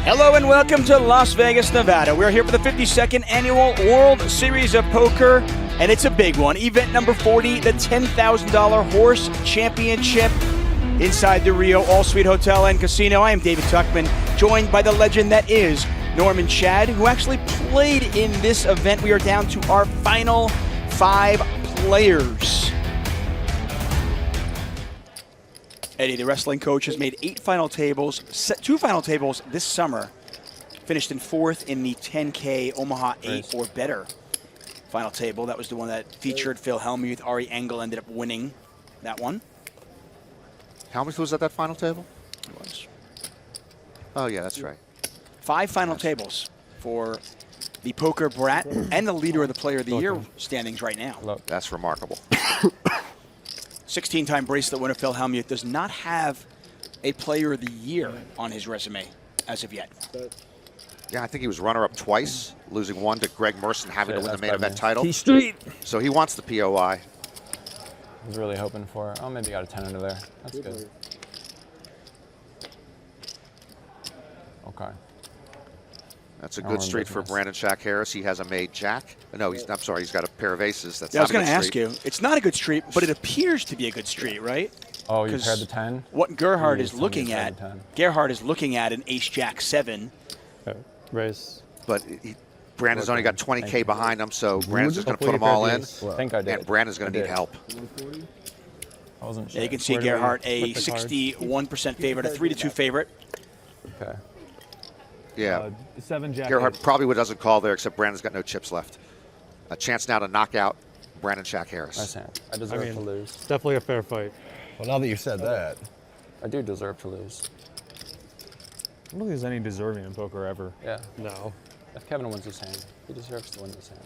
Hello and welcome to Las Vegas, Nevada. We're here for the 52nd Annual World Series of Poker, and it's a big one. Event number 40, the $10,000 Horse Championship inside the Rio All-Suite Hotel and Casino. I am David Tuckman, joined by the legend that is Norman Chad, who actually played in this event. We are down to our final 5 players. Eddie, the wrestling coach, has made 8 final tables, 2 final tables this summer. Finished in 4th in the 10K Omaha 8 or better final table. That was the one that featured Phil Hellmuth. Ari Engel ended up winning that one. Hellmuth was at that final table? It was. Oh, yeah, that's right. 5 final tables for the poker brat and the leader of the Player of the Year standings right now. That's remarkable. 16-time bracelet winner Phil Hellmuth does not have a Player of the Year on his resume as of yet. Yeah, I think he was runner-up twice, losing one to Greg Merson, having to win the main event title. T-Street. So he wants the POI. I was really hoping for. Oh, maybe got a 10 under there. That's good. Okay. That's a good street for Brandon Shack Harris. He has a made jack. No, I'm sorry, he's got a pair of aces. That's I was going to ask you. It's not a good street, but it appears to be a good street, right? Oh, you paired the 10? What Gerhart is looking at, Gerhart is looking at an ace-jack 7. Raise. But Brandon's only got 20K behind him, so Brandon's just going to put them all in. I think I did. And Brandon's going to need help. I wasn't sure. Yeah, you can see Gerhart a 61% favorite, a 3-2 favorite. Okay. Yeah. 7 jack. Gerhart probably doesn't call there, except Brandon's got no chips left. A chance now to knock out Brandon Shack Harris. Nice hand. I deserve to lose. It's definitely a fair fight. Well, now that you said that. I do deserve to lose. I don't think there's any deserving in poker ever. Yeah. No. If Kevin wins this hand, he deserves to win this hand.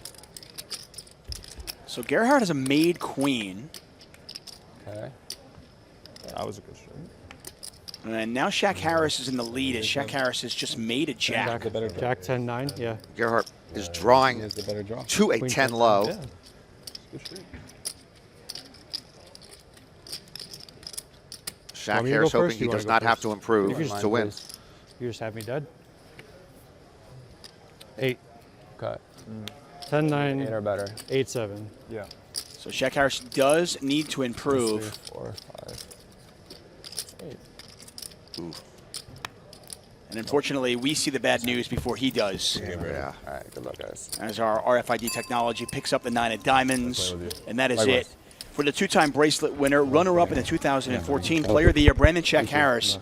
So Gerhart has a made queen. Okay. That was a good shot. And now Shack Harris is in the lead as Shack Harris has just made a jack. Jack 10-9, yeah. Gerhart is drawing to a 10 low. Yeah. Good street. Shack Harris hoping he does not have to improve to win. You just have me dead. 8. Okay. 10-9. 8 or better. 8-7. Yeah. So Shack Harris does need to improve. 3, 4, 5. 8. Ooh. And unfortunately, we see the bad news before he does. Yeah. All right, good luck, guys. As our RFID technology picks up the 9 of diamonds. And that is it for the 2-time bracelet winner, runner-up in the 2014 Player of the Year, Brandon Shack Harris.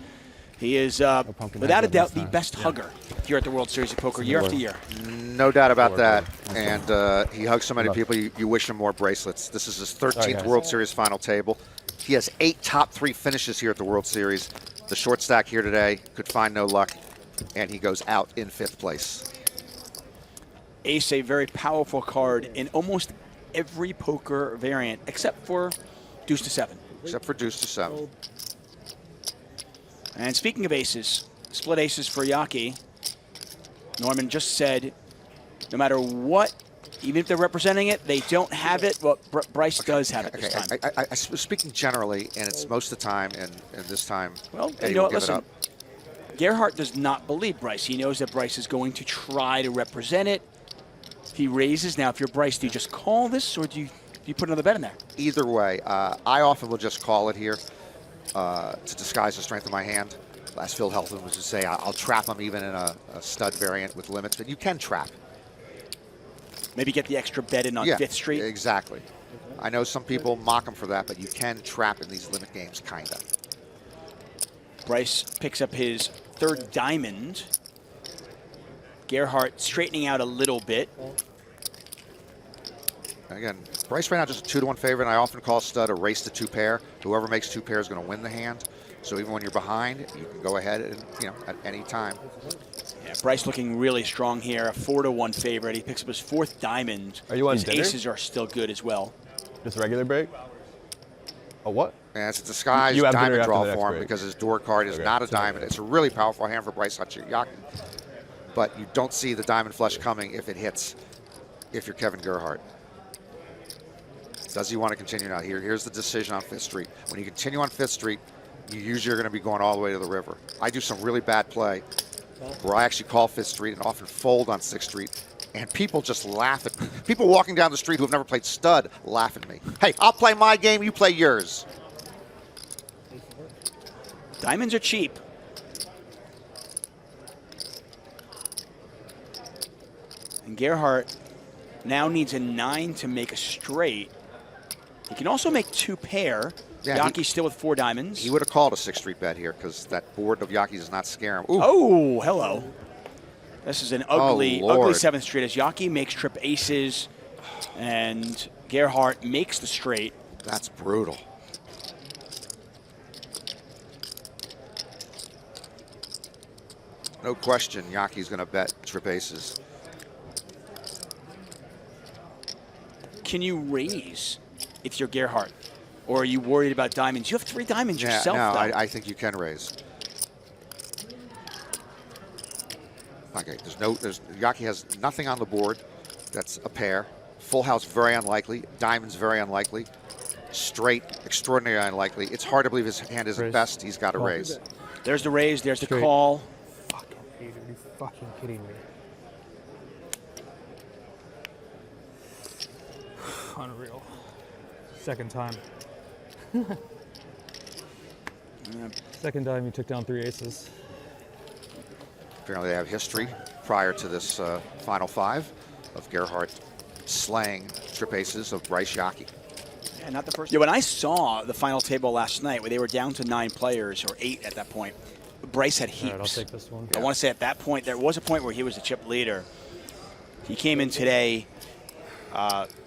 He is, without a doubt, the best hugger here at the World Series of Poker year after year. No doubt about that. And he hugs so many people, you wish him more bracelets. This is his 13th World Series final table. He has 8 top 3 finishes here at the World Series. The short stack here today could find no luck, and he goes out in 5th place. Ace, a very powerful card in almost every poker variant, except for deuce to 7. Except for deuce to 7. And speaking of aces, split aces for Yockey. Norman just said, no matter what, even if they're representing it, they don't have it. Well, Bryce does have it this time. I was speaking generally, and it's most of the time, and this time, well, Eddie you know will what, give listen, it up. Gerhart does not believe Bryce. He knows that Bryce is going to try to represent it. He raises. Now, if you're Bryce, do you just call this, or do you put another bet in there? Either way, I often will just call it here to disguise the strength of my hand. As Phil Helton was to say, I'll trap him even in a stud variant with limits, but you can trap. Maybe get the extra bet in on 5th Street. Exactly. I know some people mock him for that, but you can trap in these limit games, kind of. Bryce picks up his 3rd diamond. Gerhart straightening out a little bit. Again, Bryce right now just a 2-to-1 favorite, and I often call stud a race to 2 pair. Whoever makes 2 pairs is going to win the hand. So even when you're behind, you can go ahead and, at any time. Yeah, Bryce looking really strong here, a 4-to-1 favorite. He picks up his 4th diamond. Are you on his dinner? aces are still good as well. Just regular break? A what? And it's a disguised You have diamond dinner draw after the next for him break. because his door card is not a diamond. It's a really powerful hand for Bryce Yockey. But you don't see the diamond flush coming if it hits, if you're Kevin Gerhart. Does he want to continue now? Here's the decision on 5th Street. When you continue on 5th Street, you usually are going to be going all the way to the river. I do some really bad play where I actually call 5th Street and often fold on 6th Street. And people just laugh at me. People walking down the street who have never played stud laugh at me. Hey, I'll play my game, you play yours. Diamonds are cheap. And Gerhart now needs a 9 to make a straight. He can also make 2 pair. Yeah, Yockey's still with 4 diamonds. He would have called a 6th Street bet here because that board of Yockey's does not scare him. Ooh. Oh, hello. This is an ugly, ugly Lord. 7th Street as Yockey makes trip aces and Gerhart makes the straight. That's brutal. No question, Yockey's going to bet trip aces. Can you raise if you're Gerhart? Or are you worried about diamonds? You have 3 diamonds yourself, no, though. I think you can raise. Okay, Yockey has nothing on the board. That's a pair. Full house, very unlikely. Diamonds, very unlikely. Straight, extraordinarily unlikely. It's hard to believe his hand isn't best. He's got to raise. There's the raise, there's the Straight. call. Fucking Peter, you fucking kidding me? Unreal. Second time. Second time you took down 3 aces. Apparently they have history prior to this final 5 of Gerhart slaying trip aces of Bryce Yockey. Yeah, not the first. Yeah, when I saw the final table last night where they were down to 9 players or 8 at that point, Bryce had heaps. All right, I'll take this one. I want to say at that point, there was a point where he was the chip leader. He came in today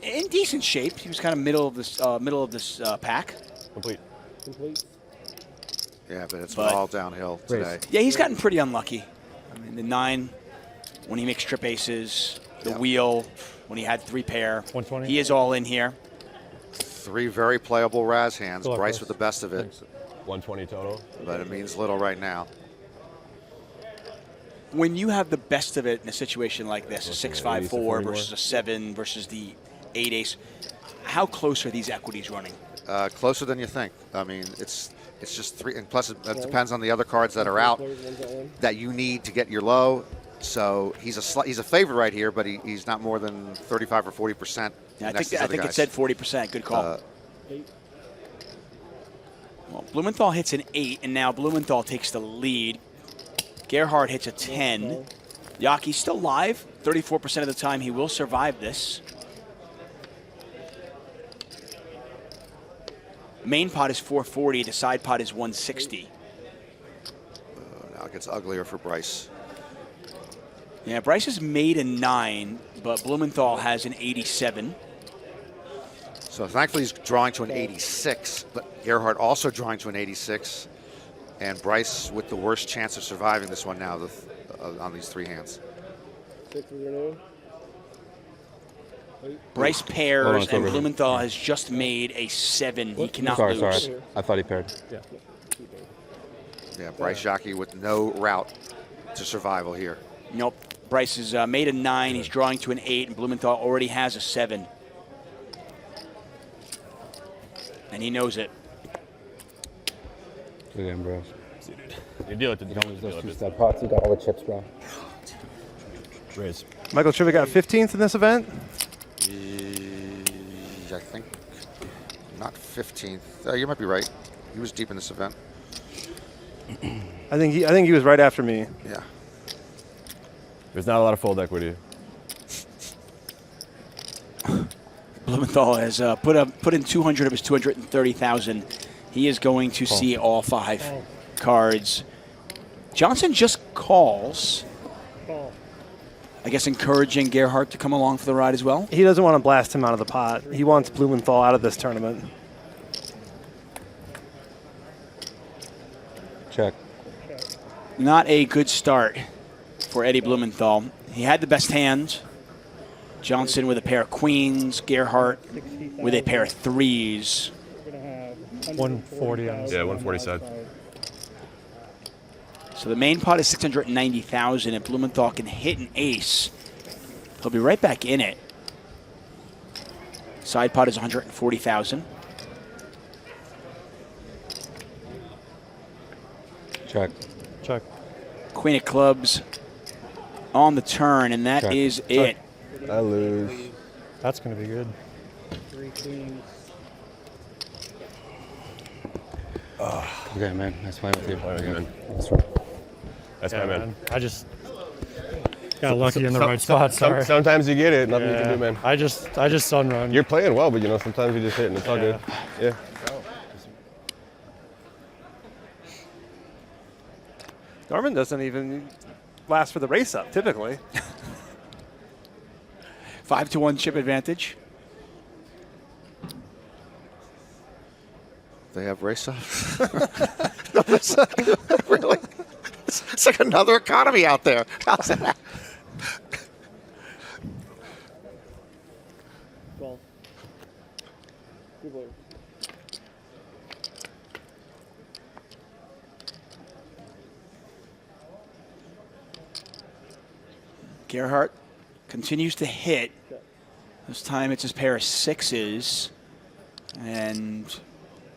in decent shape. He was kind of middle of this pack. Complete. Yeah, but it's But- all downhill today. Yeah, he's gotten pretty unlucky. I mean, the 9 when he makes trip aces, the wheel when he had 3 pair. 120. He is all in here. 3 very playable Raz hands. Good luck, Bryce Bryce. with the best of it, Thanks. 120 total. but it means little right now. When you have the best of it in a situation like this, a Looking at 6-5-4 ace to 40 versus more. a 7 versus the 8 ace, how close are these equities running? Closer than you think. I mean, it's just 3, and plus it depends on the other cards that are out that you need to get your low. So he's a favorite right here, but he's not more than 35 or 40%. Yeah, I next to think other it guys. said 40%. Good call. Well, Blumenthal hits an 8, and now Blumenthal takes the lead. Gerhart hits a 10. Yockey's still live. 34% of the time he will survive this. Main pot is 440. The side pot is 160. Now it gets uglier for Bryce. Yeah, Bryce has made a 9, but Blumenthal has an 87. So thankfully he's drawing to an 86, but Gerhart also drawing to an 86. And Bryce with the worst chance of surviving this one now on these 3 hands. Bryce Hold on, pairs, it's and over. Blumenthal has just made a 7. He cannot Sorry, lose. sorry. I thought he paired. Yeah. Yeah, Bryce Yockey with no route to survival here. Nope. Bryce has made a 9. He's drawing to an 8, and Blumenthal already has a 7. And he knows it. Good game, bro. You deal with it. You don't lose those 2 stud pots. You got all the chips, bro. Raise. Michael Trivia got 15th in this event. I think not 15th. You might be right. He was deep in this event. I think he was right after me. Yeah. There's not a lot of fold equity. Blumenthal has put in 200 of his 230,000. He is going to see all 5 cards. Johnson just calls. I guess encouraging Gerhart to come along for the ride as well. He doesn't want to blast him out of the pot. He wants Blumenthal out of this tournament. Check. Not a good start for Eddie Blumenthal. He had the best hand. Johnson with a pair of queens. Gerhart with a pair of 3s. 140 on this. Yeah, 140 side. So the main pot is 690,000. If Blumenthal can hit an ace, he'll be right back in it. Side pot is 140,000. Check. Check. Queen of clubs on the turn, and that is it. I lose. That's going to be good. 3 queens. Okay, man. Nice playing with you. That's my man. I just got lucky in the right spot. Sorry. Sometimes you get it. Nothing you can do, man. I just sun run. You're playing well, but sometimes you just hit and it's all good. Yeah. Norman doesn't even last for the race up, typically. 5-1 chip advantage. They have race up. Really? It's like another economy out there. How's that? Well, good boy. Gerhart continues to hit. This time it's his pair of 6s. And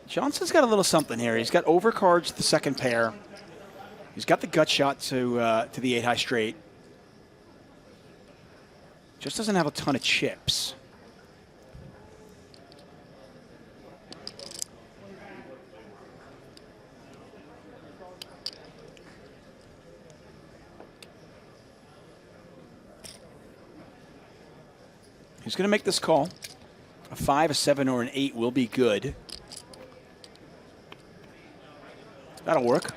Johnson's got a little something here. He's got overcards the second pair. He's got the gut shot to the 8 high straight. Just doesn't have a ton of chips. He's going to make this call. A 5, a 7, or an 8 will be good. That'll work.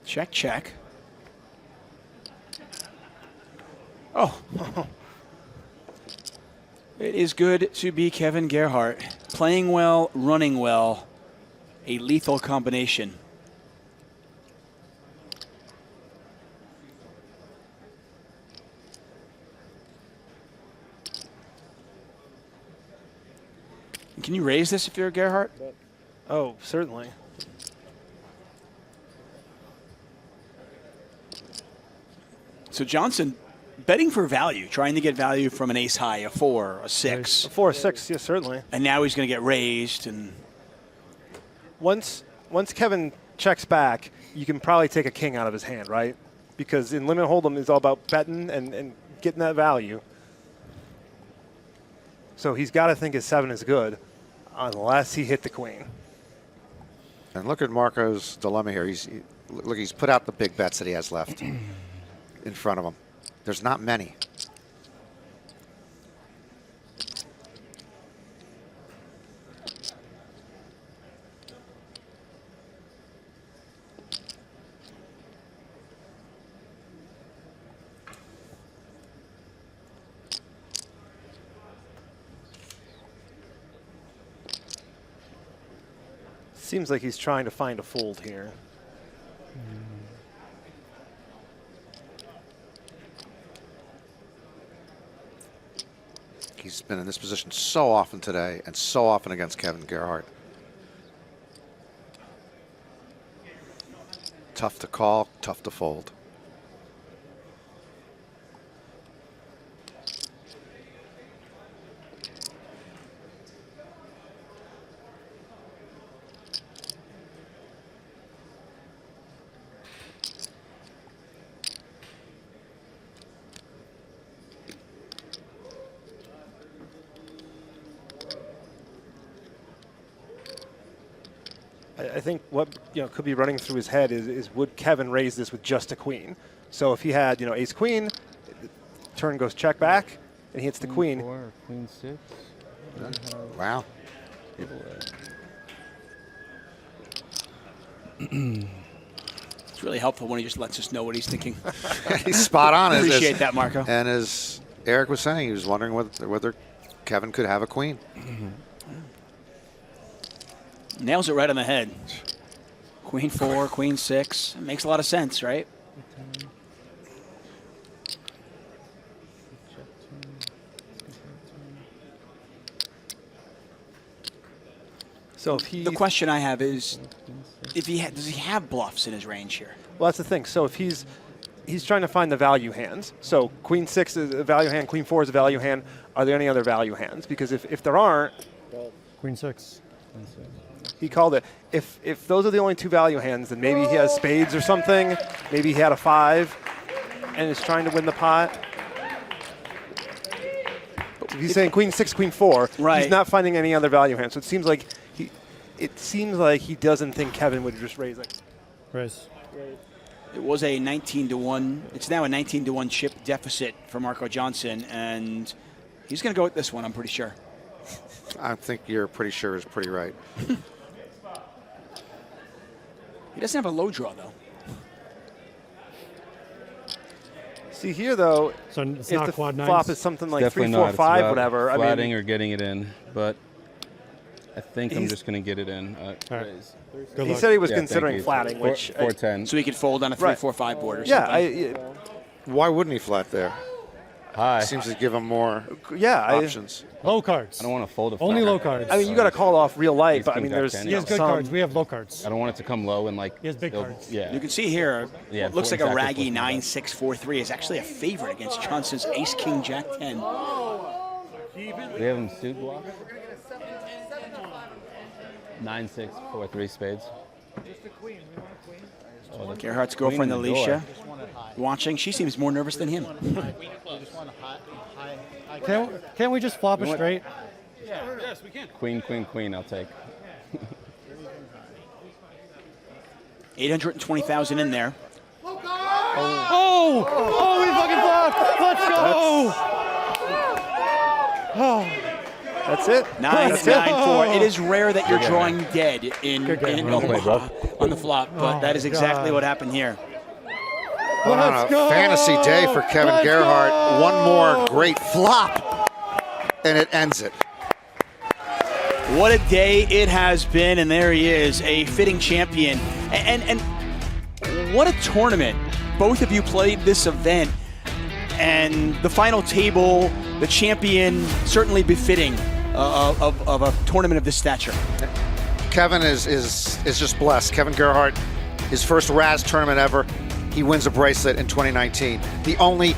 Check, check. Oh. It is good to be Kevin Gerhart. Playing well, running well. A lethal combination. Can you raise this if you're Gerhart? Oh, certainly. So Johnson betting for value, trying to get value from an ace high, a 4, a 6. A 4 or 6, yes, certainly. And now he's going to get raised. And Once Kevin checks back, you can probably take a king out of his hand, right? Because in limit hold'em, it's all about betting and getting that value. So he's got to think his 7 is good, unless he hit the queen. And look at Marco's dilemma here. He's put out the big bets that he has left in front of him. There's not many. Seems like he's trying to find a fold here. He's been in this position so often today and so often against Kevin Gerhart. Tough to call, tough to fold. I think what could be running through his head is would Kevin raise this with just a queen? So if he had ace queen, turn goes check back, and he hits the queen. 4 or queen 6. Wow. it's really helpful when he just lets us know what he's thinking. He's spot on. Appreciate that, Marco. And as Eric was saying, he was wondering whether Kevin could have a queen. Nails it right on the head. Queen 4, queen 6. It makes a lot of sense, right? So if he, the question I have is, does he have bluffs in his range here? well, that's the thing. So if he's he's trying to find the value hands. So Queen 6 is a value hand, Queen 4 is a value hand. Are there any other value hands? Because if there aren't, Queen 6. he called it. If those are the only 2 value hands, then maybe he has spades or something. Maybe he had a 5 and is trying to win the pot. If he's saying Queen 6, Queen 4, right. He's not finding any other value hands. So it seems like he doesn't think Kevin would just raise it. Raise. It was a 19-1. It's now a 19-1 chip deficit for Marco Johnson, and he's going to go with this one, I'm pretty sure. I think you're pretty sure is pretty right. He doesn't have a low draw, though. See here, though, So it's if not the quad flop nines? is something like Definitely 3, 4, not. 5, It's about whatever. flatting or getting it in, but I think I'm He's- just going to get it in. right. Raise. Good he luck. said he was Yeah, thank considering you. flatting, which 410. So he could fold on a 3, Right. 4, 5 board or yeah, something. Why wouldn't he flat there? High. Seems to give him more yeah. options. Low cards. I don't want to fold a Only flat. low cards. I mean, you got to call off real light, He's but I king mean, jack there's 10. He has good some- cards. We have low cards. I don't want it to come low and like. He has big he'll- cards. Yeah. You can see here, Yeah, what looks like four a exactly raggy four. 9, 6, 4, 3 is actually a favorite against Johnson's Ace, King, Jack 10. We have him suit block. 9, 6, 4, 3 spades. Gerhart's girlfriend, Queen in the Alicia, watching. She seems more nervous than him. Can't we just flop it straight? Queen, queen, queen. I'll take. 820,000 in there. Oh! Oh, we fucking flopped! Let's go! That's it. 9, That's 9, 4. It is rare that you're drawing dead in game. Omaha on the flop, but that is exactly God. what happened here. On a Let's go! fantasy day for Kevin Let's Gerhart. go! One more great flop, and it ends it. What a day it has been, and there he is, a fitting champion. And what a tournament. Both of you played this event, and the final table, the champion, certainly befitting of a tournament of this stature. Kevin is just blessed. Kevin Gerhart, his first Raz tournament ever. He wins a bracelet in 2019. The only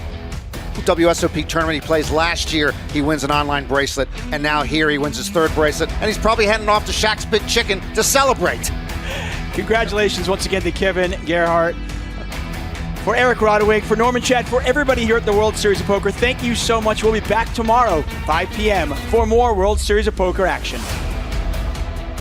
WSOP tournament he plays last year, he wins an online bracelet, and now here he wins his 3rd bracelet, and he's probably heading off to Shaq's Big Chicken to celebrate. Congratulations once again to Kevin Gerhart. For Eric Rodewig, for Norman Chad, for everybody here at the World Series of Poker, thank you so much. We'll be back tomorrow, 5 p.m. for more World Series of Poker action.